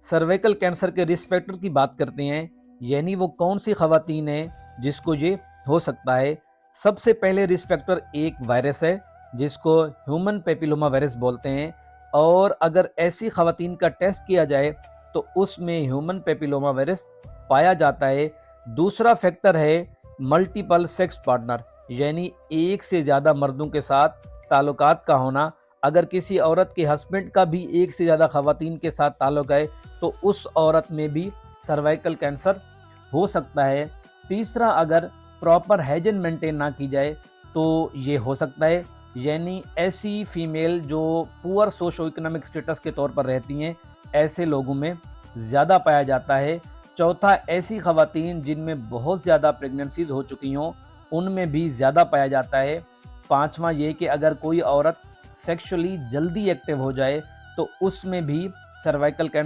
Cervical cancer के risk factor की बात करते हैं, यानी वो कौन सी खवातीन हैं जिसको ये हो सकता है। सबसे पहले रिस्क फैक्टर एक वायरस है जिसको ह्यूमन पेपिलोमा वायरस बोलते हैं, और अगर ऐसी खवातीन का टेस्ट किया जाए तो उसमें ह्यूमन पेपिलोमा वायरस पाया जाता है। दूसरा फैक्टर है मल्टीपल सेक्स पार्टनर, यानी एक से ज़्यादा मर्दों के साथ ताल्लुकात का होना। अगर किसी औरत के हस्बैंड का भी एक से ज़्यादा खवातीन के साथ ताल्लुक है तो उस औरत में भी सर्वाइकल कैंसर हो सकता है। तीसरा, अगर प्रॉपर हाइजीन मेंटेन ना की जाए तो ये हो सकता है, यानी ऐसी फीमेल जो पुअर सोशो इकोनॉमिक स्टेटस के तौर पर रहती हैं, ऐसे लोगों में ज़्यादा पाया जाता है। चौथा, ऐसी खवातीन जिनमें बहुत ज़्यादा प्रेगनेंसीज हो चुकी हों, उनमें भी ज़्यादा पाया जाता है। पांचवा ये कि अगर कोई औरत सेक्सुअली जल्दी एक्टिव हो जाए तो उसमें भी सर्वाइकल कैंसर